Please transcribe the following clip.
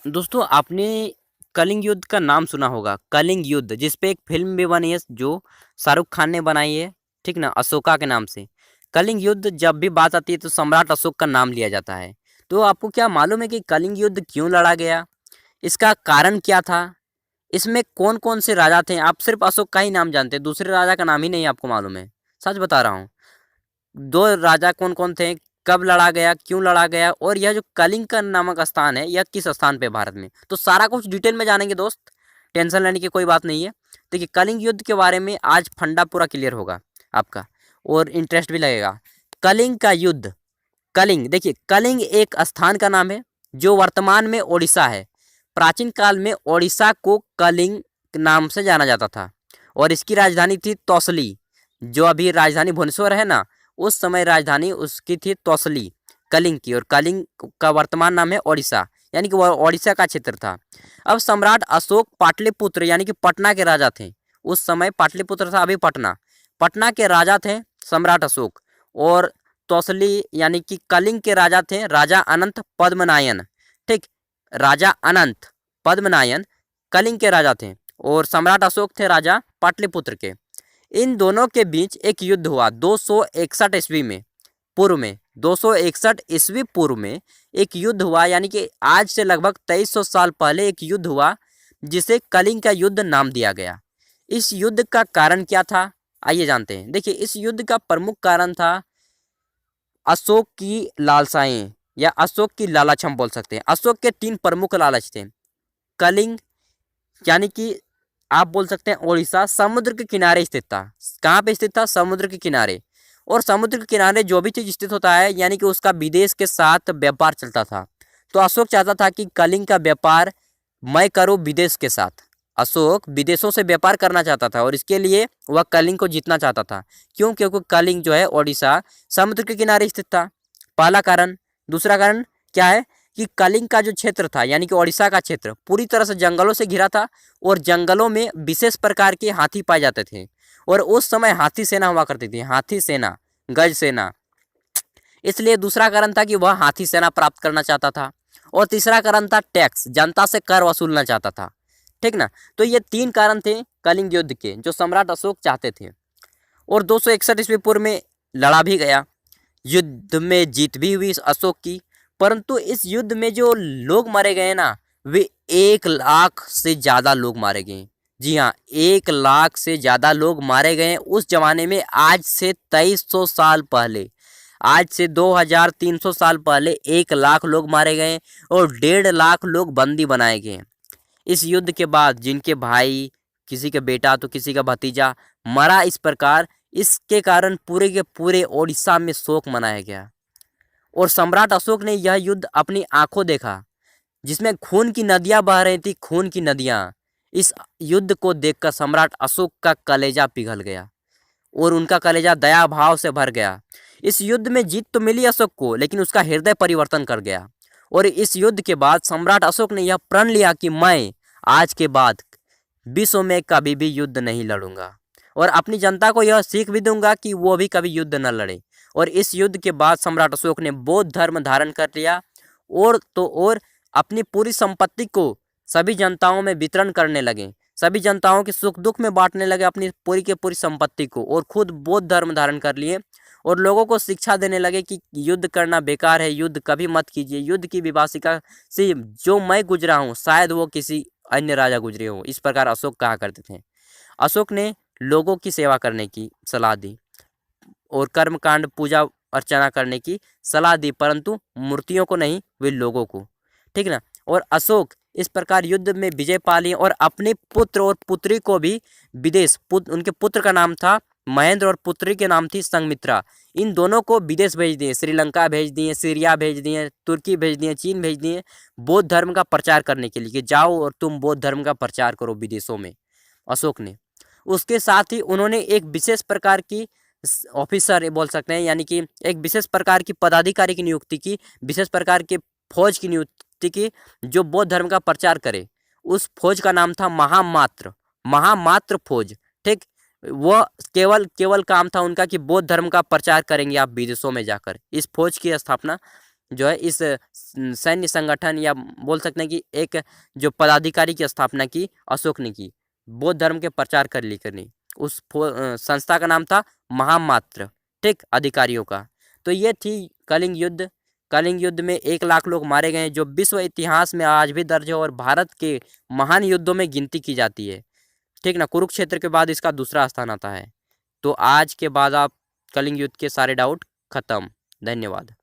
दोस्तों आपने कलिंग युद्ध का नाम सुना होगा। कलिंग युद्ध जिस पे एक फिल्म भी बनी है जो शाहरुख खान ने बनाई है, ठीक ना, अशोका के नाम से। कलिंग युद्ध जब भी बात आती है तो सम्राट अशोक का नाम लिया जाता है। तो आपको क्या मालूम है कि कलिंग युद्ध क्यों लड़ा गया, इसका कारण क्या था, इसमें कौन कौन से राजा थे? आप सिर्फ अशोक का ही नाम जानते हैं, दूसरे राजा का नाम ही नहीं आपको मालूम है। सच बता रहा हूँ। दो राजा कौन कौन थे, कब लड़ा गया, क्यों लड़ा गया, और यह जो कलिंग का नामक स्थान है यह किस स्थान पे भारत में, तो सारा कुछ डिटेल में जानेंगे दोस्त। टेंशन लेने की कोई बात नहीं है। देखिए कलिंग युद्ध के बारे में आज फंडा पूरा क्लियर होगा आपका, और इंटरेस्ट भी लगेगा। कलिंग का युद्ध, कलिंग, देखिए कलिंग एक स्थान का नाम है जो वर्तमान में ओडिशा है। प्राचीन काल में ओडिशा को कलिंग नाम से जाना जाता था, और इसकी राजधानी थी तौसली। जो अभी राजधानी भुवनेश्वर है ना, उस समय राजधानी उसकी थी तौसली, कलिंग की। और कलिंग का वर्तमान नाम है ओडिशा, यानी कि वह ओडिशा का क्षेत्र था। अब सम्राट अशोक पाटलिपुत्र यानी कि पटना के राजा थे। उस समय पाटलिपुत्र था, अभी पटना। पटना के राजा थे सम्राट अशोक। और तौसली यानी कि कलिंग के राजा थे राजा अनंत पद्मनायन। ठीक, राजा अनंत पद्मनायन कलिंग के राजा थे, और सम्राट अशोक थे राजा पाटलिपुत्र के। इन दोनों के बीच एक युद्ध हुआ 261 ईस्वी में, पूर्व में। 261 ईस्वी पूर्व में एक युद्ध हुआ, यानी कि आज से लगभग 2300 साल पहले एक युद्ध हुआ जिसे कलिंग का युद्ध नाम दिया गया। इस युद्ध का कारण क्या था, आइए जानते हैं। देखिए इस युद्ध का प्रमुख कारण था अशोक की लालसाएं, या अशोक की लालच हम बोल सकते हैं। अशोक के 3 प्रमुख लालच थे। कलिंग यानी कि आप बोल सकते हैं उड़ीसा समुद्र के किनारे स्थित था। कहाँ पे स्थित था? समुद्र के किनारे। और समुद्र के किनारे जो भी चीज स्थित होता है यानी कि उसका विदेश के साथ व्यापार चलता था। तो अशोक चाहता था कि कलिंग का व्यापार मैं करूँ विदेश के साथ। अशोक विदेशों से व्यापार करना चाहता था, और इसके लिए वह कलिंग को जीतना चाहता था। क्यों? क्योंकि कलिंग जो है ओडिशा समुद्र के किनारे स्थित था, पहला कारण। दूसरा कारण क्या है कि कलिंग का जो क्षेत्र था यानी कि ओडिशा का क्षेत्र पूरी तरह से जंगलों से घिरा था, और जंगलों में विशेष प्रकार के हाथी पाए जाते थे। और उस समय हाथी सेना हुआ करती थी, हाथी सेना, गज सेना। इसलिए दूसरा कारण था कि वह हाथी सेना प्राप्त करना चाहता था। और तीसरा कारण था टैक्स, जनता से कर वसूलना चाहता था। ठीक ना? तो ये 3 कारण थे कलिंग युद्ध के जो सम्राट अशोक चाहते थे। और 261 ईस्वी पूर्व में लड़ा भी गया। युद्ध में जीत भी हुई इस अशोक की। परंतु इस युद्ध में जो लोग मारे गए ना, वे 1 लाख से ज़्यादा लोग मारे गए। जी हाँ, 1 लाख से ज़्यादा लोग मारे गए उस जमाने में। आज से 2300 साल पहले, आज से 2300 साल पहले 1 लाख लोग मारे गए, और 1.5 लाख लोग बंदी बनाए गए। इस युद्ध के बाद जिनके भाई, किसी का बेटा तो किसी का भतीजा मरा इस प्रकार, इसके कारण पूरे के पूरे ओडिशा में शोक मनाया गया। और सम्राट अशोक ने यह युद्ध अपनी आंखों देखा, जिसमें खून की नदियां बह रही थी, खून की नदियां। इस युद्ध को देखकर सम्राट अशोक का कलेजा पिघल गया, और उनका कलेजा दया भाव से भर गया। इस युद्ध में जीत तो मिली अशोक को, लेकिन उसका हृदय परिवर्तन कर गया। और इस युद्ध के बाद सम्राट अशोक ने यह प्रण लिया कि मैं आज के बाद विश्व में कभी भी युद्ध नहीं लड़ूंगा, और अपनी जनता को यह सीख भी दूंगा कि वो भी कभी युद्ध न लड़े। और इस युद्ध के बाद सम्राट अशोक ने बौद्ध धर्म धारण कर लिया, और तो और अपनी पूरी संपत्ति को सभी जनताओं में वितरण करने लगे। सभी जनताओं के सुख दुख में बांटने लगे अपनी पूरी के पूरी संपत्ति को, और खुद बौद्ध धर्म धारण कर लिए। और लोगों को शिक्षा देने लगे कि युद्ध करना बेकार है, युद्ध कभी मत कीजिए। युद्ध की विभीषिका से जो मैं गुजरा हूँ शायद वो किसी अन्य राजा गुजरे हो, इस प्रकार अशोक कहा करते थे। अशोक ने लोगों की सेवा करने की सलाह दी, और कर्मकांड पूजा अर्चना करने की सलाह दी, परंतु मूर्तियों को नहीं, वे लोगों को। ठीक ना? और अशोक इस प्रकार युद्ध में विजय पा लिए, और अपने पुत्र और पुत्री को भी विदेश, उनके पुत्र का नाम था महेंद्र और पुत्री के नाम थी संघमित्रा। इन दोनों को विदेश भेज दिए, श्रीलंका भेज दिए, सीरिया भेज दिए, तुर्की भेज दिए, चीन भेज दिए, बौद्ध धर्म का प्रचार करने के लिए कि जाओ और तुम बौद्ध धर्म का प्रचार करो विदेशों में, अशोक ने। उसके साथ ही उन्होंने एक विशेष प्रकार की ऑफिसर बोल सकते हैं, यानी कि एक विशेष प्रकार की पदाधिकारी की नियुक्ति की, विशेष प्रकार के फौज की नियुक्ति की जो बौद्ध धर्म का प्रचार करे। उस फौज का नाम था महामात्र, महामात्र फौज। ठीक, वह केवल केवल काम था उनका कि बौद्ध धर्म का प्रचार करेंगे आप विदेशों में जाकर। इस फौज की स्थापना जो है इस सैन्य संगठन या बोल सकते हैं कि एक जो पदाधिकारी की स्थापना की अशोक ने की, बौद्ध धर्म के प्रचार कर ली करनी। उस संस्था का नाम था महामात्र, ठीक, अधिकारियों का। तो ये थी कलिंग युद्ध। कलिंग युद्ध में 1 लाख लोग मारे गए, जो विश्व इतिहास में आज भी दर्ज है और भारत के महान युद्धों में गिनती की जाती है, ठीक ना। कुरुक्षेत्र के बाद इसका दूसरा स्थान आता है। तो आज के बाद आप कलिंग युद्ध के सारे डाउट खत्म। धन्यवाद।